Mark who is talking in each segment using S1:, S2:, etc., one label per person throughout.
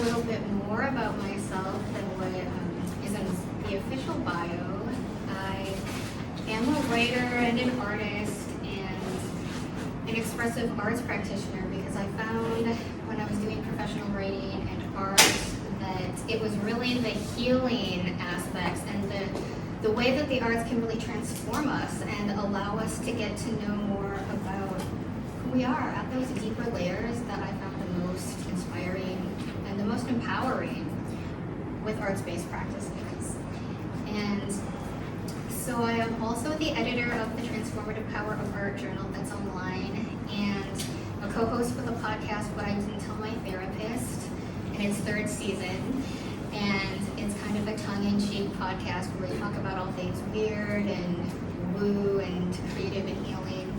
S1: little bit more about myself than what is in the official bio. I am a writer and an artist and an expressive arts practitioner because I found when I was doing professional writing and art that it was really the healing aspects and the way that the arts can really transform us and allow us to get to know more about who we are at those deeper layers that I found the most inspiring and the most empowering with arts-based practices. And so I am also the editor of the Transformative Power of Art journal that's online and a co-host for the podcast What I Didn't Tell My Therapist in its third season. And it's kind of a tongue-in-cheek podcast where we talk about all things weird and woo and creative and healing.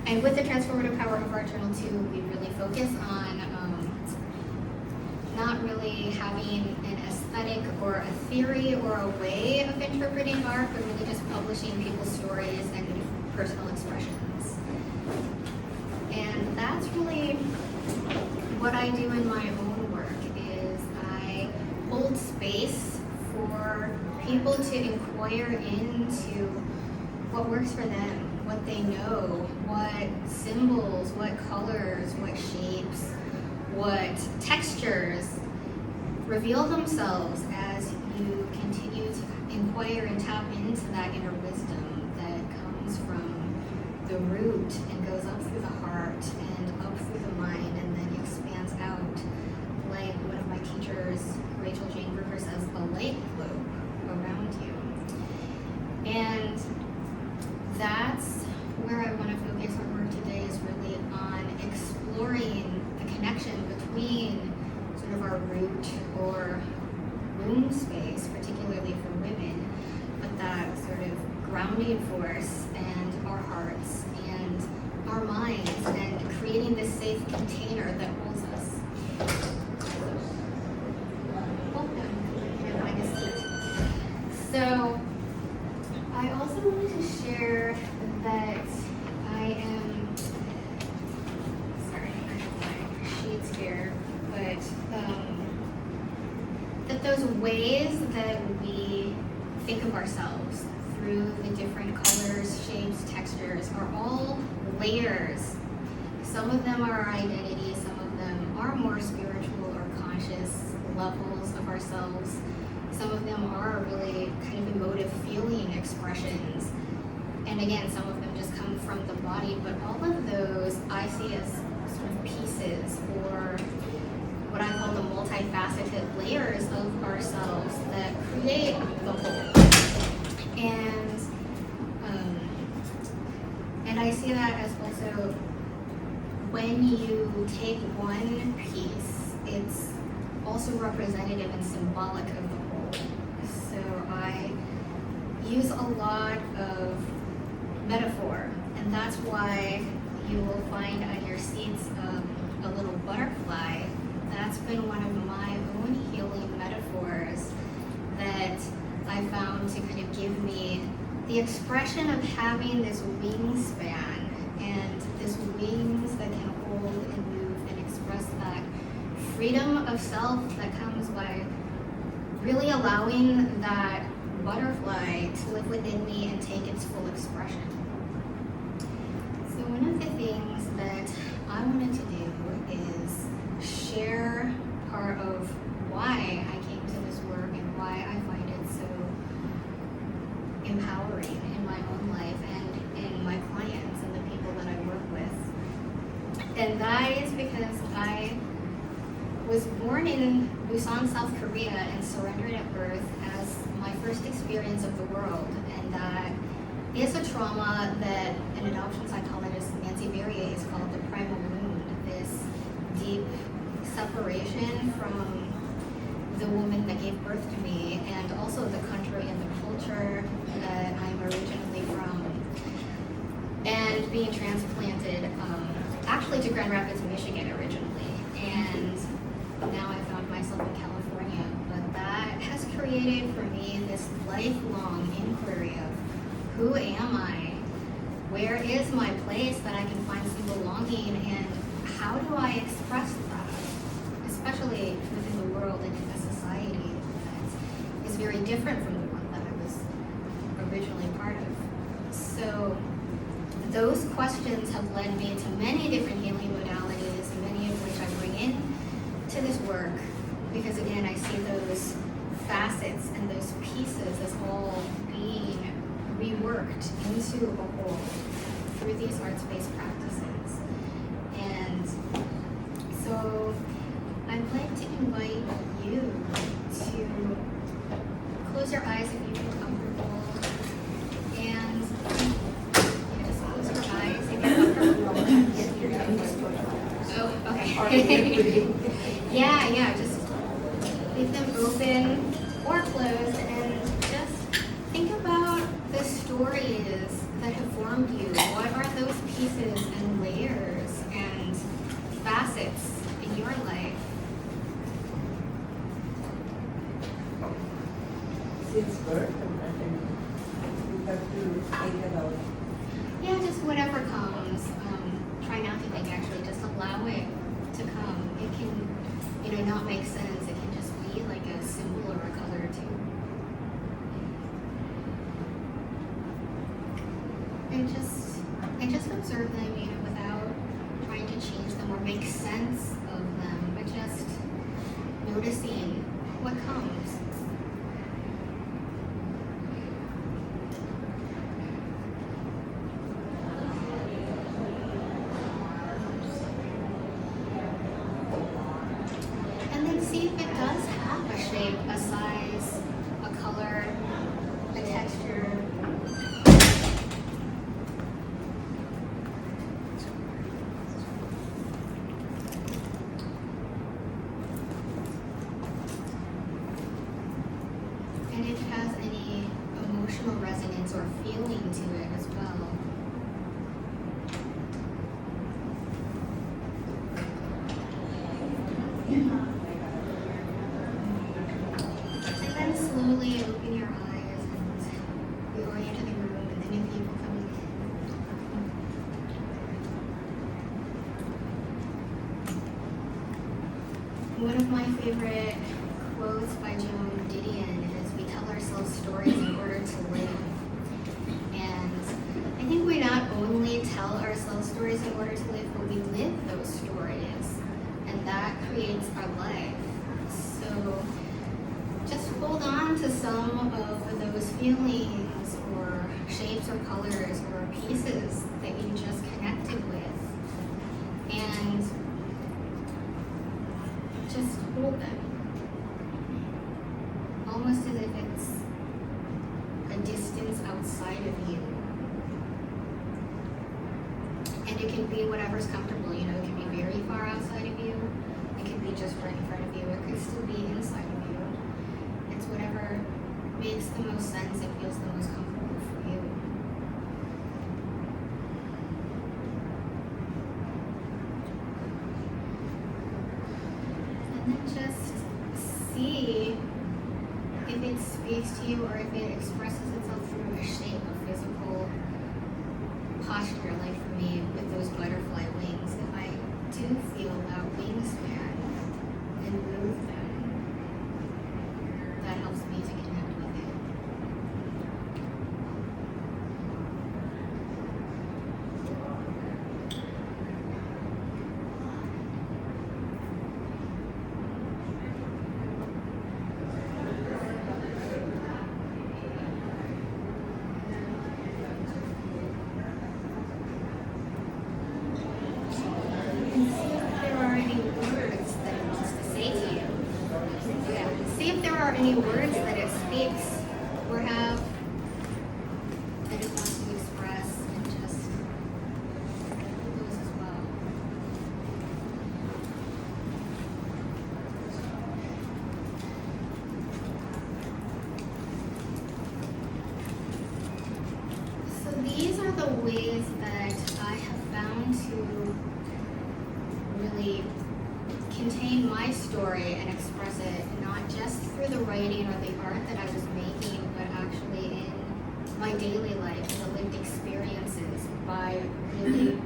S1: And with the Transformative Power of Art journal too, we really focus on not really having an aesthetic or a theory or a way of interpreting art, but really just publishing people's stories and personal expressions. And that's really what I do in my own work is I hold space for people to inquire into what works for them, what they know, what symbols, what colors, what shapes, what textures reveal themselves as you continue to inquire and tap into that inner wisdom that comes from the root and goes up through the heart and up through the mind and then expands out like one of my teachers, Rachel Jane Berger, says, a light globe around you. And that's where I want to focus our work today is really on exploring the connection between sort of our root or womb space, particularly for women, but that sort of grounding force and our hearts and our minds and creating this safe container that holds us. So I also wanted to share that I am, sorry, I have my sheets here, but that those ways that we think of ourselves through the different colors, shapes, textures are all layers. Some of them are our identity, some of them are more spiritual or conscious levels of ourselves. Some of them are really kind of emotive feeling expressions. And again, some of them just come from the body, but all of those I see as sort of pieces or what I call the multifaceted layers of ourselves that create the whole. And I see that as also when you take one piece, it's also representative and symbolic of the whole. So I use a lot of metaphor, and that's why you will find on your seats a little butterfly. That's been one of my own healing metaphors that I found to kind of give me the expression of having this wingspan and this wings that can hold and move and express that freedom of self that comes by really allowing that butterfly to live within me and take its full expression. So one of the things that I wanted to do is share part of why I came to this work and why I find it so empowering in my own life and in my clients and the people that I work with. And that is because I was born in Busan, South Korea and surrendered at birth as my first experience of the world. And that is a trauma that in adoption psychologist Nancy Berrier is called the primal wound, this deep separation from the woman that gave birth to me and also the country and the culture that I'm originally from. And being transplanted actually to Grand Rapids, Michigan originally. And now I found myself in California. But that has created for me this lifelong inquiry of who am I? Where is my place that I can find some belonging and how do I express that? world and in a society that is very different from the one that I was originally part of. So those questions have led me to many different healing modalities, many of which I bring in to this work, because again, I see those facets and those pieces as all being reworked into a whole through these arts-based practices. And so I'd like to invite you to close your eyes if you feel comfortable, and just close your eyes if you're comfortable. Oh, okay. Yeah, just leave them open or closed, and just think about the stories that have formed you. What are those pieces and layers and facets in your life?
S2: Since birth, I think we have to think about.
S1: Yeah, just whatever comes. Try not to think, actually, just allow it to come. It can, not make sense. It can just be like a symbol or a color too. And just observe them, without trying to change them or make sense of them, but just noticing what comes. And then see if it does have a shape, a size, a color, a texture. And if it has any emotional resonance or feeling to it as well. And then slowly open your eyes and reorient to the room, and then if you will come in. One of my favorite quotes by Joan Didion is, "We tell ourselves stories in order to live." And I think we not only tell ourselves stories in order to live, but we live those stories. And that creates our life. So just hold on to some of those feelings or shapes or colors or pieces that you just connected with. And just hold them. Almost as if it's a distance outside of you. And it can be whatever's comfortable, it can be very far outside of you. It can be just right in front of you. It could still be inside of you. It's whatever makes the most sense and feels the most comfortable for you. And then just see if it speaks to you or if it expresses itself through a shape, a physical posture, like for me with those butterfly wings. If I do feel that wingspan and move them, that helps me to connect with it. And see if there are any words that it wants to say to you. Yeah. See if there are any words that it speaks or have that it wants to express, and just those as well. So these are the ways that I have found to really contain my story and express it, not just through the writing or the art that I was making, but actually in my daily life, the lived experiences, by really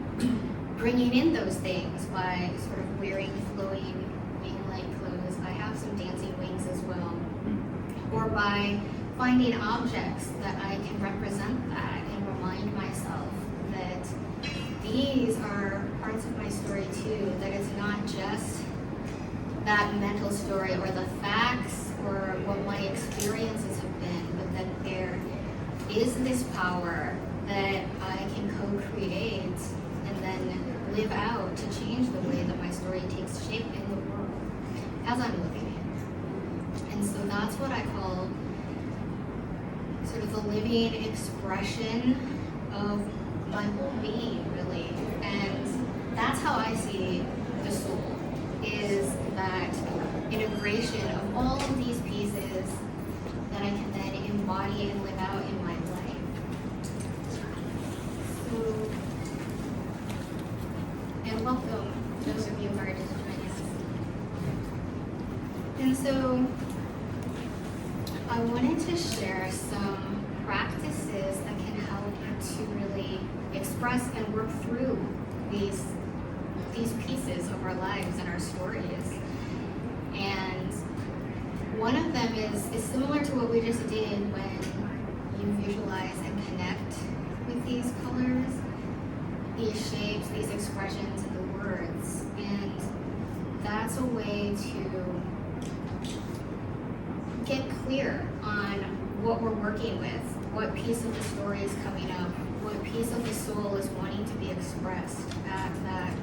S1: bringing in those things, by sort of wearing flowing wing-like clothes. I have some dancing by finding objects that I can represent that and remind myself that these are parts of my story too, that it's not just that mental story or the facts or what my experiences have been, but that there is this power that I can co-create and then live out to change the way that my story takes shape in the world as I'm living it. And so that's what I call sort of the living expression of my whole being, really. And that's how I see the soul, is that integration of all of these pieces that I can then embody and live out in my life. So, and welcome those of you who are just joining us. And so I wanted to share some practices that can help to really express and work through these pieces of our lives and our stories. And one of them is similar to what we just did when you visualize and connect with these colors, these shapes, these expressions, and the words. And that's a way to get clear on what we're working with, what piece of the story is coming up, what piece of the soul is wanting to be expressed at that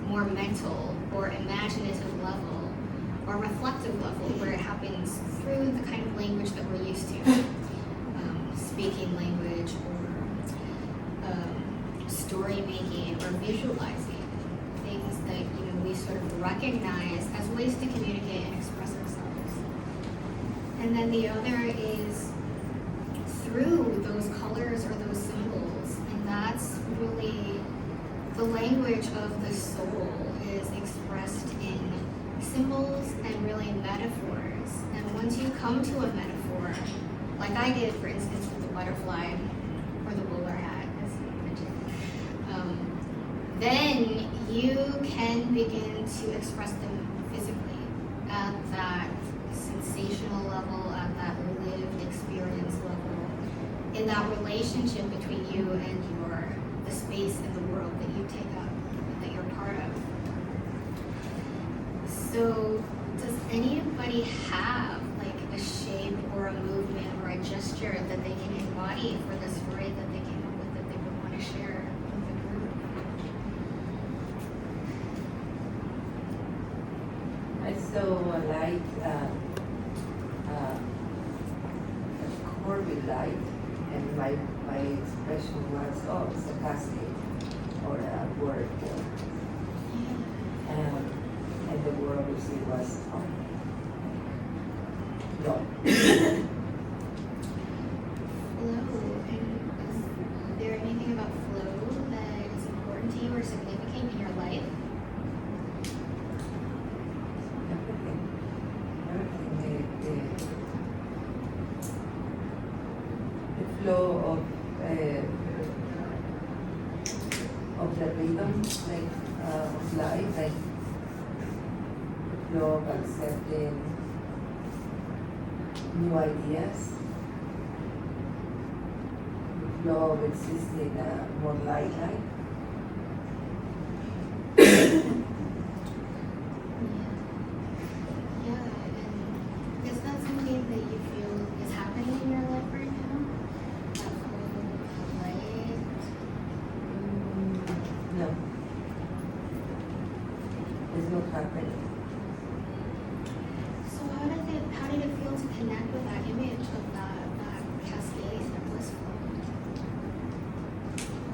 S1: more mental or imaginative level or reflective level where it happens through the kind of language that we're used to, speaking language or story making or visualizing, things that we sort of recognize as ways to communicate and express ourselves. And then the other is through those colors or those symbols, and that's really the language of the soul is expressed in symbols and really metaphors. And once you come to a metaphor, like I did, for instance, with the butterfly or the bowler hat, as you mentioned, then you can begin to express them physically at that sensational level, at that lived experience level, in that relationship between you and the space in the world that you take up, that you're part of. So does anybody have like a shape or a movement or a gesture that they can embody for the story that they came up with that they would want to share with the group?
S2: I saw a light, a curvy light, and my expression was, oh, it's a cascade or a waterfall. And the word obviously was, oh, no.
S1: Flow. And is there anything about flow that is important to you or significant in your life?
S2: Everything. The flow of the rhythm, like of life, like the flow of accepting new ideas, the flow of existing more light.
S1: Yeah, and is that something that you feel is happening in your life right now? That flow of light?
S2: No, it's not happening.
S1: So how did it feel to connect with that image of that cascade, that blissful?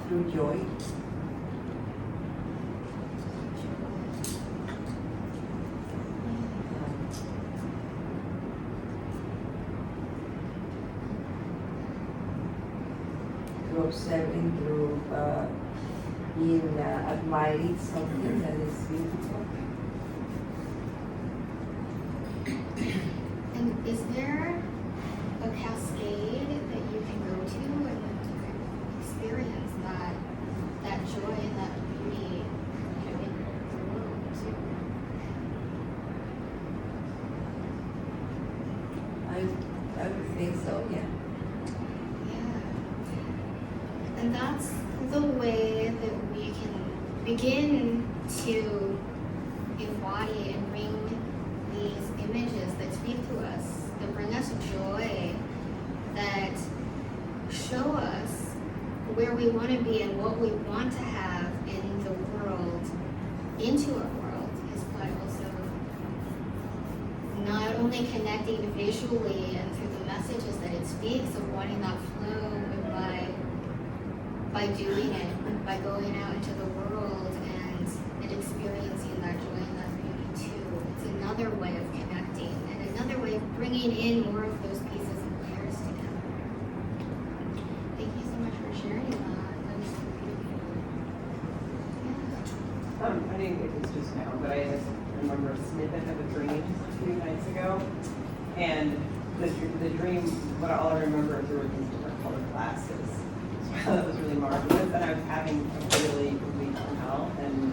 S2: Through joy. Through observing, through being admiring something that is beautiful.
S1: And is there a cascade that you can go to and you can experience that joy and that beauty in the world too?
S2: I would think so, yeah.
S1: Yeah. And that's the way that we can begin to embody and bring these images that speak to us, that bring us joy, that show us where we want to be and what we want to have in the world, into our world, is by also not only connecting visually and through the messages that it speaks of wanting that flow, but by doing it, by going out into the world and experiencing that joy and that beauty too. It's another way of connecting and another way of bringing in more of those pieces and layers together. Thank you so much for sharing that. That was so beautiful. Yeah.
S3: I didn't get this just now, but I remember a snippet of a dream a few nights ago, and the dream, what all I remember is there were these different colored glasses. So that was really marvelous, and I was having a really good week from hell, and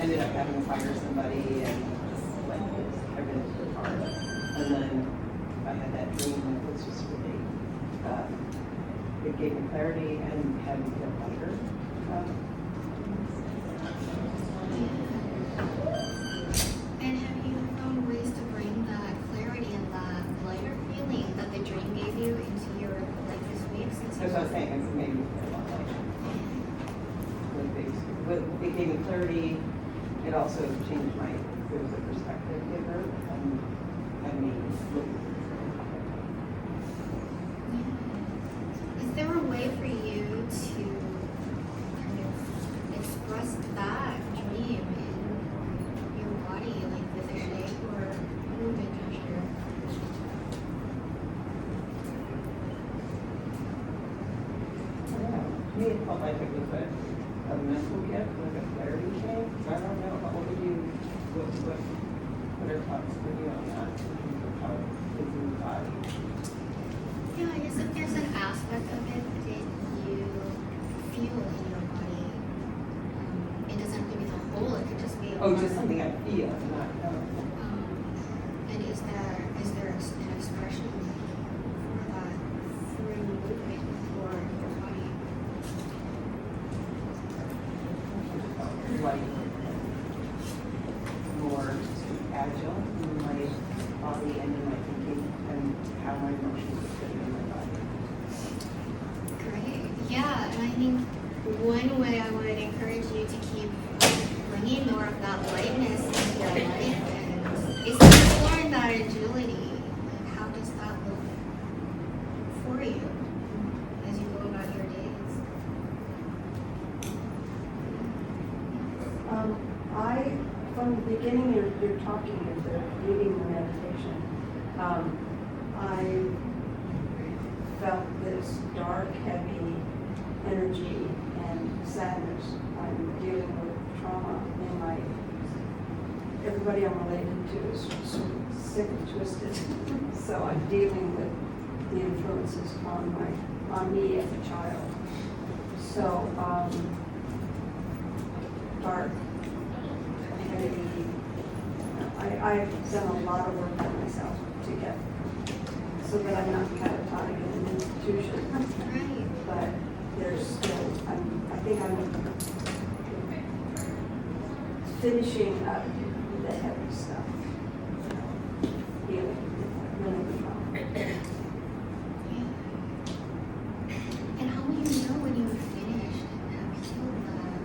S3: ended up having to fire somebody, and just like I've been really hard. And then I had that dream, and it was just really, it gave me clarity and had me feel lighter.
S1: And have you found ways to bring that clarity and that lighter feeling that the dream gave you into your life this week?
S3: That's what I was saying, it's made me feel a lot lighter. It gave me clarity. It also changed it was a perspective giver and had me look.
S1: Yeah. Is there a way for you to kind of express that dream in your body, like with a shape or movement gesture?
S3: I don't know. To me, it felt like it was a mental gift, like a clarity thing. So I don't know. What would you, what are thoughts for you on that? How it's in the body?
S1: Yeah, I guess if there's an aspect of it that you feel in your body, it doesn't have to be the whole, it could just be a
S3: Oh,
S1: part
S3: just
S1: of
S3: something
S1: it.
S3: I feel, not know.
S1: And is there an expression for that through movement for your body?
S3: Like more agile in my body and in my thinking and how my emotions fit in my body.
S1: Great. Yeah, and I think one way I would encourage you to keep bringing more of that lightness into your life and is exploring that agility. Like, how does that look for you as you go about your days?
S4: From the beginning, you're talking of the reading the meditation. I felt this dark, heavy energy and sadness. I'm dealing with trauma in my. Everybody I'm related to is sort of sick and twisted, so I'm dealing with the influences on me as a child. So dark. I've done a lot of work on myself to get so that I'm not catatonic in an institution.
S1: Right.
S4: But there's still, I think I'm finishing up the heavy stuff. Healing, really profound.
S1: Yeah. And how will you know when you're finished and have healed that?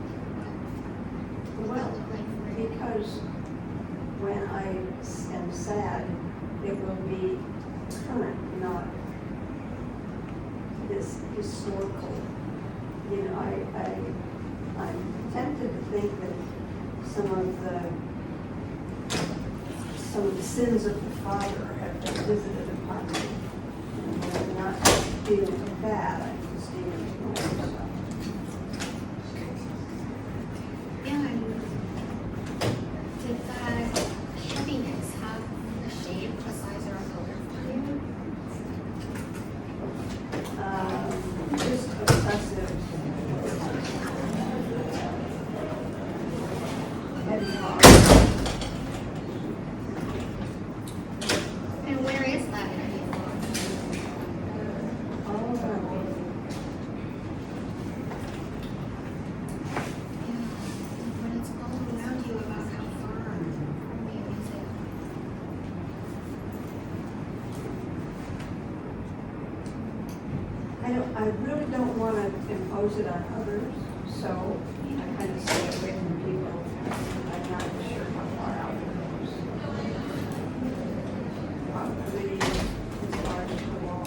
S1: What
S4: Well,
S1: will that look like for you?
S4: because when I am sad, it will be current, not this historical. You know, I'm tempted to think that some of the sins of the father have been visited upon me. And I'm not dealing with that, I'm just dealing with myself.
S1: Yeah, and did that heaviness have a shape, a size, or a color for you?
S4: Just obsessive, heavy heart.
S1: And where is that heavy thought?
S4: I really don't want to impose it on others, so I kind of stay away from people. I'm not sure how far out it goes. Probably as far as the wall.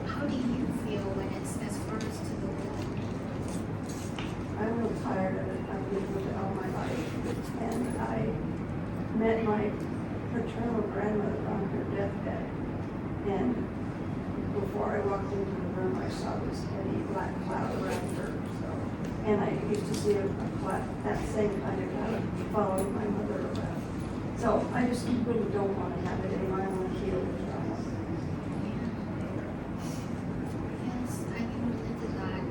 S1: How do you feel when it's as far as to the wall?
S4: I'm real tired of it. I've lived with it all my life. And I met my paternal grandmother on her deathbed. And before I walked into the room, I saw this heavy black cloud around her. So, and I used to see a cloud, that same kind of cloud follow my mother around. So I just really don't want to have it anymore. I want to heal the trauma.
S1: Yes, I can relate to that.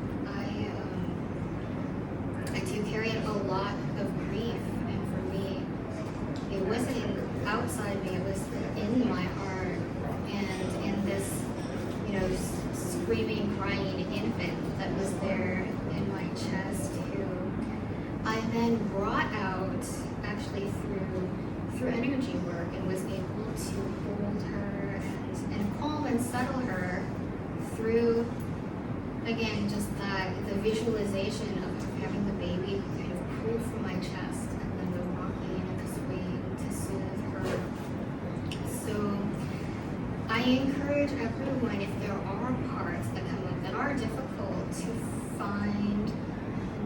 S1: I do carry a lot of grief, and for me, it wasn't outside me, it was in my heart, and in this, screaming, crying infant that was there in my chest, who I then brought out actually through energy work, and was able to hold her and calm and settle her through, again, just the visualization of having the baby kind of pull from my chest, and then the rocking and the swaying to soothe her. So I encourage everyone, if there are parts that come up that are difficult, to find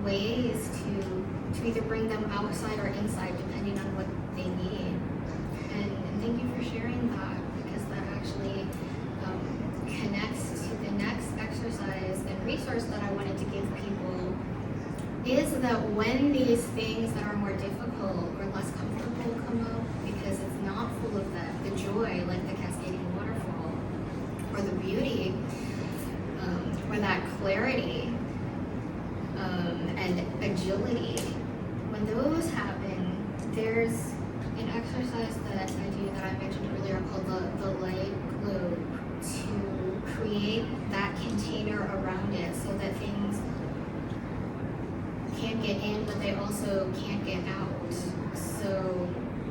S1: ways to either bring them outside or inside, depending on what they need. And thank you for sharing that, because that actually connects to the next exercise and resource that I wanted to give people, is that when these things that are more difficult or less comfortable come up, because it's not full of the joy, like the cascading waterfall, or the beauty, or that clarity, and agility, when those happen, there's an exercise that I do that I mentioned earlier called the light globe, to create that container around it so that things can't get in, but they also can't get out. So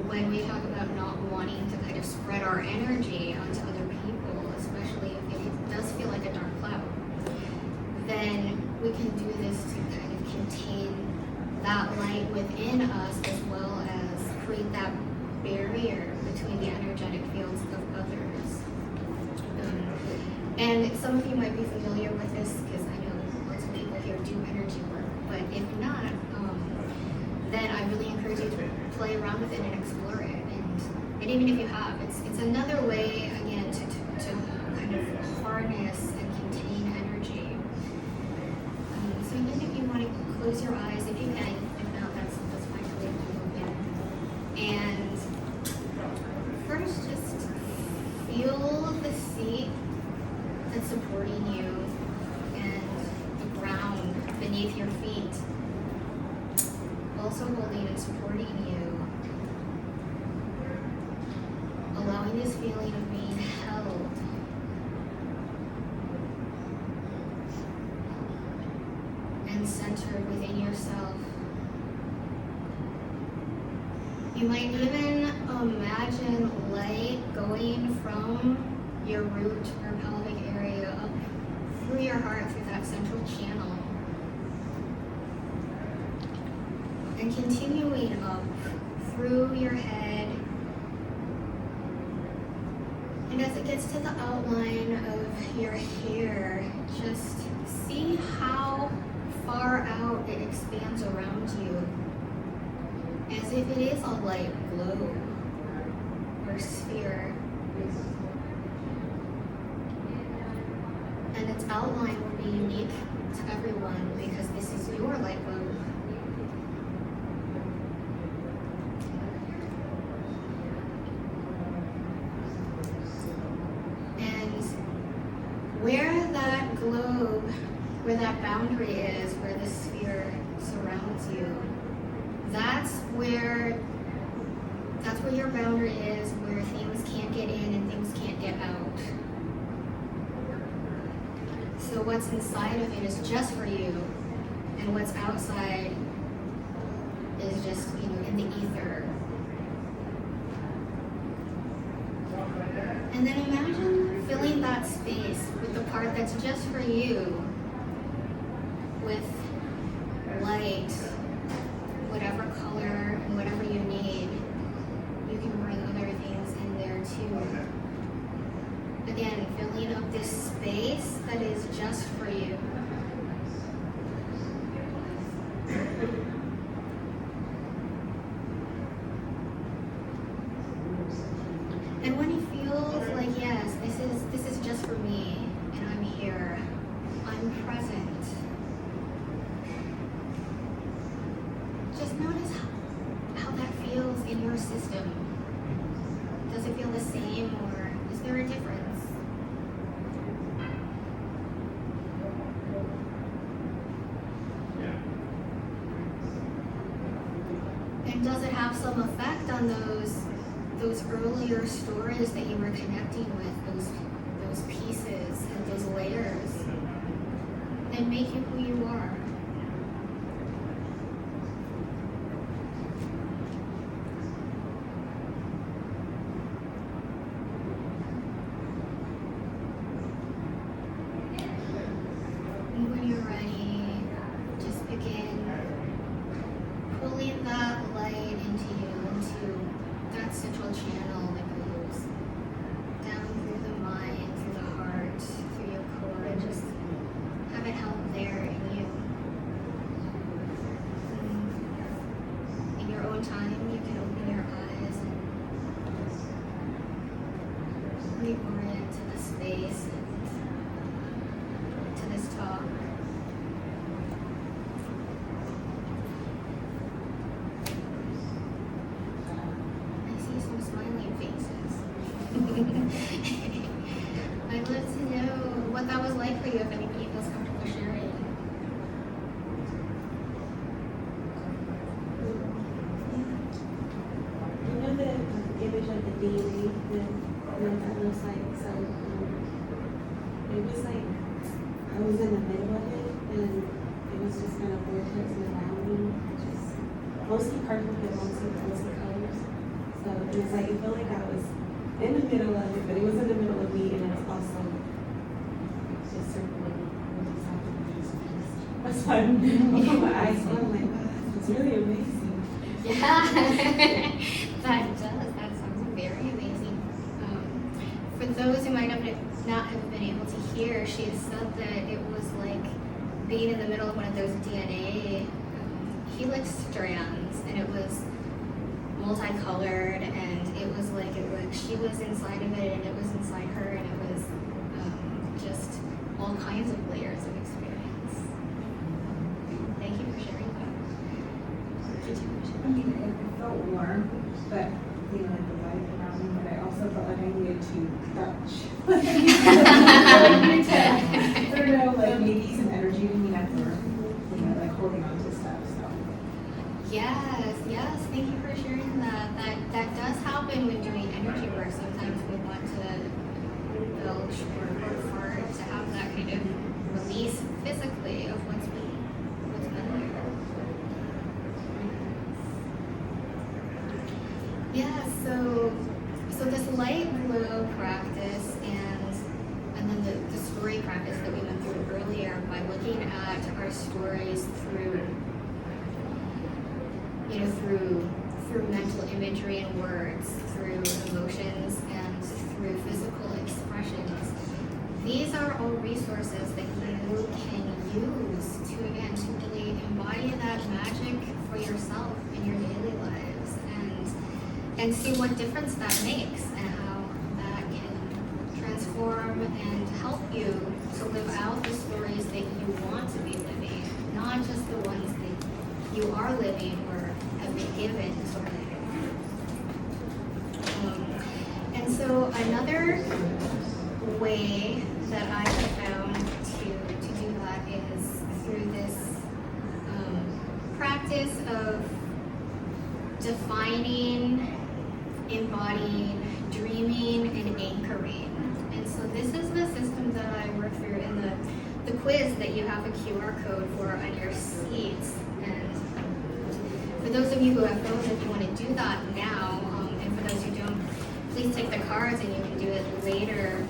S1: when we talk about not wanting to kind of spread our energy onto other people, especially if it does feel like a dark cloud, then we can do this to kind of contain that light within us, as well as create that barrier between the energetic fields of others. And some of you might be familiar with this, because I know lots of people here do energy work, but if not, then I really encourage you to play around with it and explore it. And even if you have, it's another way, again, to kind of harness and contain energy. So even if you want to close your eyes, if you can, if not, that's fine to leave them open. And first, just feel the seat that's supporting you and the ground beneath your feet, also holding and supporting you, allowing this feeling of being held. And centered within yourself. You might even imagine light going from your root or pelvic area up through your heart, through that central channel, and continuing up through your head. And as it gets to the outline of your hair, just see how far out it expands around you, as if it is a light globe or sphere. And its outline will be unique to everyone, because this is your light globe. And where that globe, where that boundary is, where the sphere surrounds you, that's where your boundary is, where things can't get in and things can't get out. So what's inside of it is just for you, and what's outside is just, in the ether. And then imagine filling that space with the part that's just for you, with light, whatever color and whatever you need. You can bring other things in there too. Again, filling up this space that is just for you. And when it feels like, yes, this is just for me, and I'm here, I'm present. Just notice how that feels in your system. Does it feel the same, or is there a difference? And does it have some effect on those earlier stories that you were connecting with, those pieces and those layers that make you who you are? And when you're ready, just begin pulling that light into you, into that central channel that goes down through the mind, through the heart, through your core, and just have it held there in you. And in your own time, you can open your eyes and reorient to the space and to this talk. Smiling faces. I'd love to know what that was like for you, if anybody feels comfortable sharing.
S5: You know the image of the DNA, what that looks like? So it was like I was in the middle of it, and it was just kind of vortexing around me, just mostly purple, but mostly colors. So it was like, it felt like I was in the middle of it, but it was in the middle of me, and it was also just circling. That's why I'm opening my eyes, and I'm like, wow, it's really amazing.
S1: Yeah, that does. That sounds very amazing. For those who might not have been able to hear, she has said that it was like being in the middle of one of those DNA helix strands, and it was multicolored, and it was like she was inside of it, and it was inside her, and it was just all kinds of layers of experience. Thank you for sharing that.
S5: It felt warm, but you know, like the light around me, but I also felt like I needed to touch. I don't know, like maybe some energy to me after, you know, like holding on to stuff. So
S1: Yes, thank you for sharing that. That does happen when doing energy work. Sometimes we want to belch or fart to have that kind of release physically of what's been there. Yeah, so this light glow practice and then the story practice that we went through earlier, by looking at our stories through mental imagery and words, through emotions, and through physical expressions. These are all resources that you can use to really embody that magic for yourself in your daily lives, and see what difference that makes, and how that can transform and help you to live out the stories that you want to be living, not just the ones that you are living or have been given to live. And so another way that I have found to do that is through this practice of defining, embodying, dreaming, and anchoring. And so this is the system that I work through in the quiz that you have a QR code for on your seats. And for those of you who have phones, if you want to do that now, and for those who don't, please take the cards and you can do it later.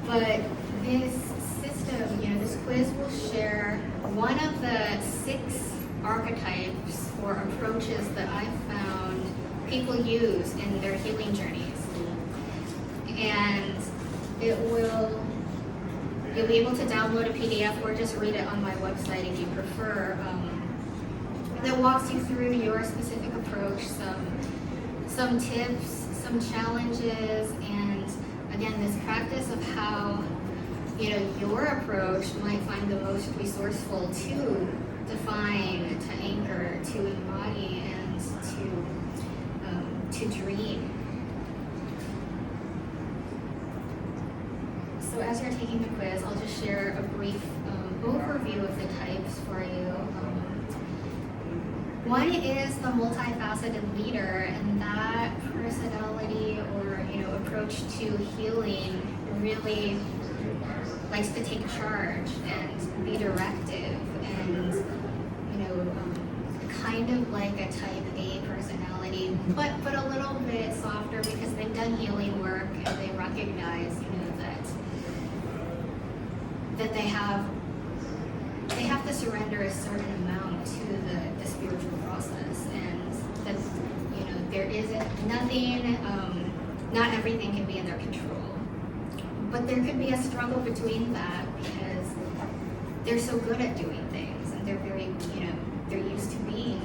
S1: But this system, this quiz will share one of the 6 archetypes or approaches that I've found people use in their healing journeys. And you'll be able to download a PDF or just read it on my website if you prefer, that walks you through your specific approach, some tips, some challenges, and again, this practice of how, your approach might find the most resourceful to define, to anchor, to embody, and to dream. So as you're taking the quiz, I'll just share a brief overview of the types for you. One is the multifaceted leader, and that personality or approach to healing really likes to take charge and be directive, and kind of like a type A personality, but a little bit softer because they've done healing work and they recognize that they have to surrender a certain amount to the spiritual process, and that there isn't nothing, not everything can be in their control, but there could be a struggle between that because they're so good at doing things, and they're very they're used to being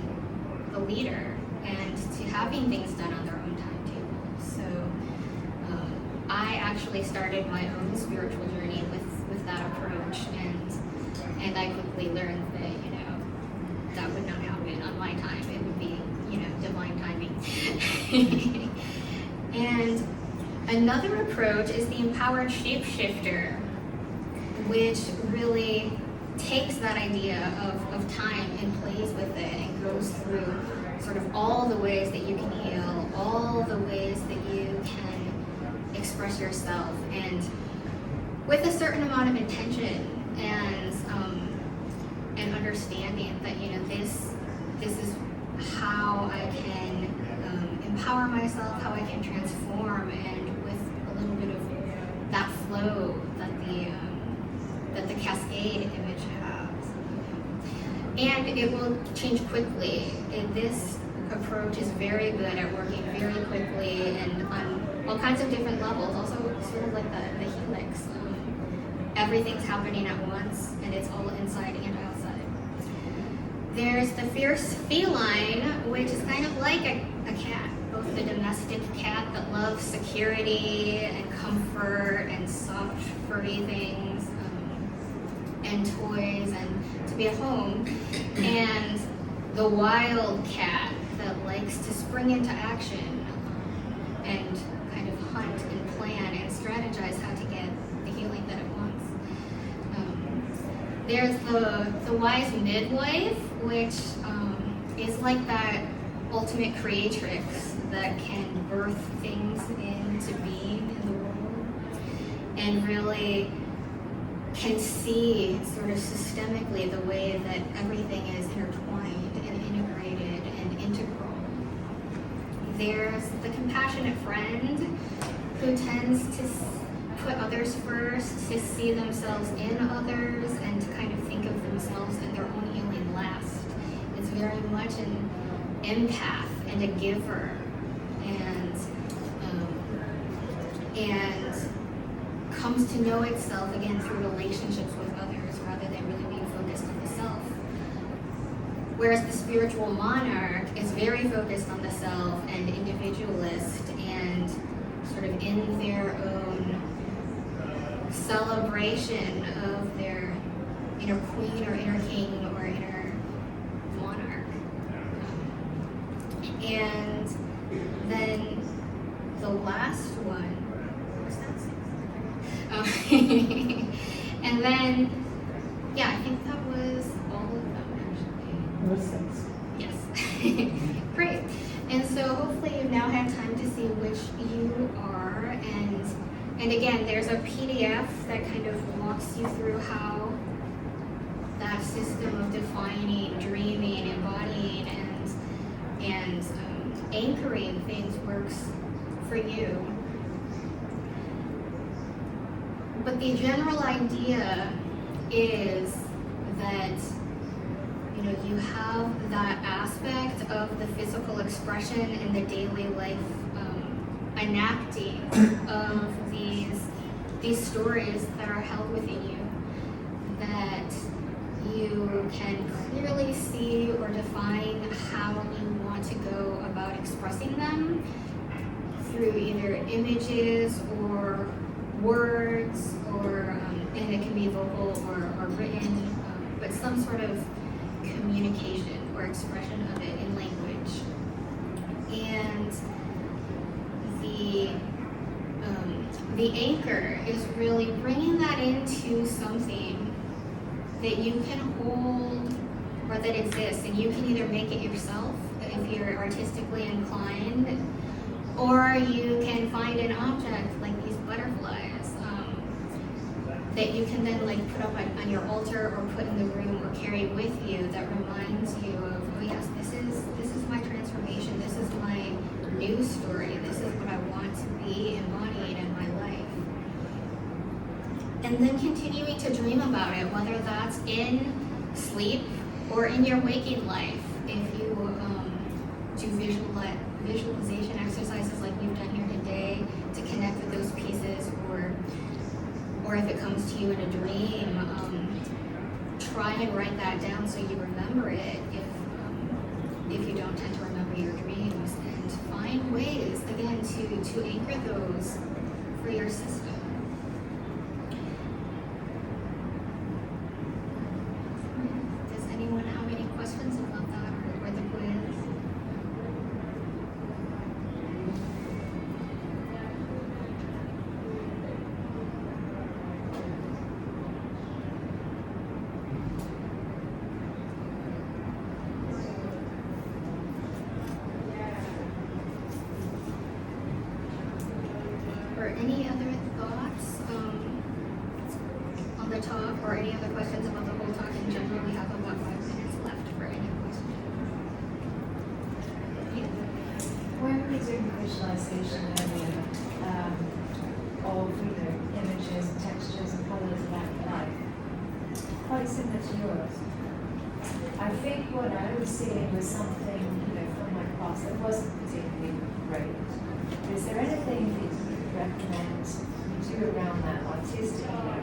S1: the leader and to having things done on their own timetable. So I actually started my own spiritual journey with that approach, and I quickly learned that that would not happen on my time. It would be divine timing. And another approach is the empowered shapeshifter, which really takes that idea of time and plays with it and goes through sort of all the ways that you can heal, all the ways that you can express yourself, and with a certain amount of intention and understanding that this is how I can empower myself, how I can transform, and with a little bit of that flow that the cascade image has. And it will change quickly. This approach is very good at working very quickly and on all kinds of different levels, also sort of like the helix. Everything's happening at once, and it's all inside and outside. There's the fierce feline, which is kind of like a cat, both the domestic cat that loves security and comfort and soft furry things and toys and to be at home, and the wild cat that likes to spring into action and kind of hunt and plan and strategize how to get the healing that it wants. There's the wise midwife, which is like that ultimate creatrix that can birth things into being in the world and really can see sort of systemically the way that everything is intertwined and integrated and integral. There's the compassionate friend who tends to put others first, to see themselves in others, and to kind of think of themselves and their own healing last. It's very much an empath and a giver, and comes to know itself again through relationships with others rather than really being focused on the self. Whereas the spiritual monarch is very focused on the self and individualist and sort of in their own celebration of their inner queen or inner king or inner monarch. And then the last one, what's that? And then, yeah, I think that was all of them actually. Yes. Great. And so hopefully you've now had time to see which you are, and again, there's a PDF that kind of walks you through how that system of defining, dreaming, embodying, and anchoring things works for you. But the general idea is that, you know, you have that aspect of the physical expression in the daily life enacting of these stories that are held within you, that you can clearly see or define how you want to go about expressing them through either images or words, or and it can be vocal or written, but some sort of communication or expression of it in language. And the anchor is really bringing that into something that you can hold or that exists, and you can either make it yourself if you're artistically inclined, or you can find an object like these butterflies that you can then like put up on your altar or put in the room or carry with you, that reminds you of, oh yes, this is my transformation, this is my new story, this is what I want to be embodied in my life. And then continuing to dream about it, whether that's in sleep or in your waking life. If you do visualization exercises like we've done here today to connect with those pieces, or if it comes to you in a dream, try and write that down so you remember it if you don't tend to remember your dreams, and find ways again to anchor those for your system. Does anyone have any questions about that or the quiz? Or any other thoughts on the talk, or any other questions about the whole talk in general? We have about 5 minutes left for any questions. Yeah.
S6: When we do visualization earlier of images, textures, and colours of that life, quite similar to yours, I think what I was seeing was something, from my past that wasn't particularly great. Is there anything that you recommend you do around that artistically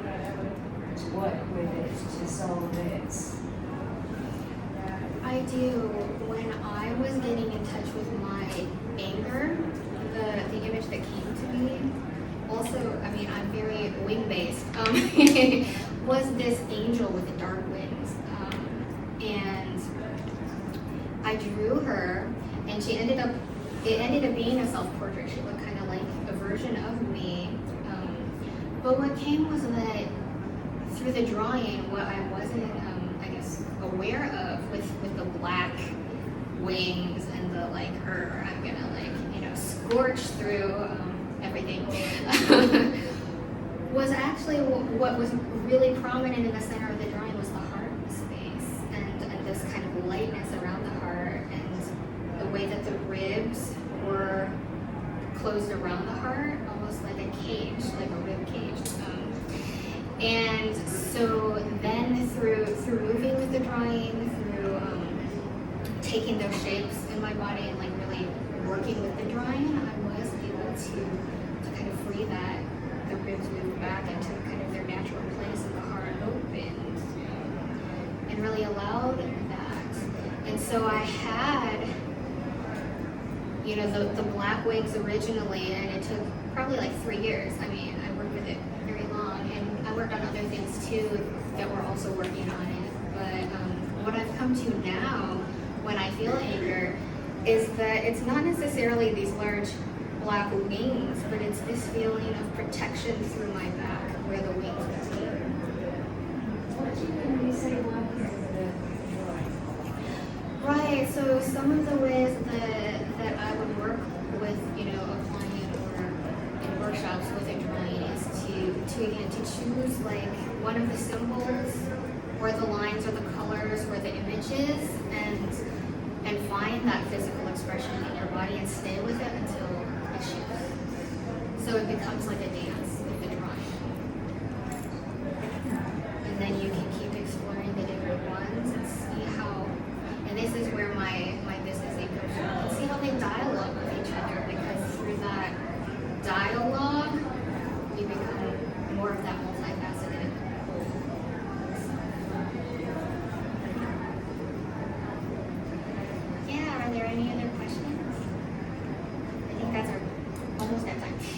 S6: to work with it, to solve it?
S1: I do. When I was getting in touch with my anger, the image that came to me, also, I mean, I'm very wing-based, was this angel with the dark wings. And I drew her, and it ended up being a self-portrait. She looked kind of like a version of me. But what came was that through the drawing, what I wasn't, I guess, aware of with the black wings and the like, I'm gonna scorch through everything, was actually what was really prominent in the center of the drawing was the heart space, and this kind of lightness around the heart, and the way that the ribs were closed around the heart, almost like a cage, like a rib cage. And so then through moving with the drawing, through taking those shapes in my body and like really working with the drawing, I was able to kind of free that, the ribs moved back into kind of their natural place, and the heart opened and really allowed that. And so I had, the black wings originally, and it took probably like 3 years. I mean, I worked with it very long, and I worked on other things too that were also working on it. But what I've come to now, when I feel anger, is that it's not necessarily these large black wings, but it's this feeling of protection through my back, where the wings would be.
S6: What do you mean when you say working with the drawing?
S1: Right, so some of the ways that I would work with, applying or in workshops with a drawing is to choose like one of the symbols or the lines or the colors or the images, and find that physical expression in your body and stay with it until it shifts. So it becomes like a dance with the drawing.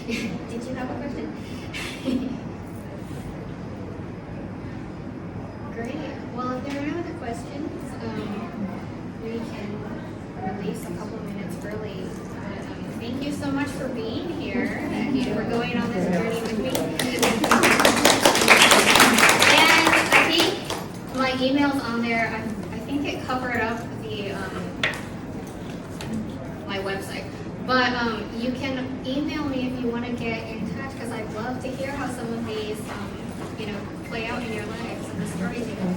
S1: Did you have a question? Great. Well, if there are no other questions, we can release a couple of minutes early. Thank you so much for being here and for going on this journey with me. And I think my email's on there. I think it covered up the my website. But you can email me if you want to get in touch, because I'd love to hear how some of these, play out in your lives and the stories you have.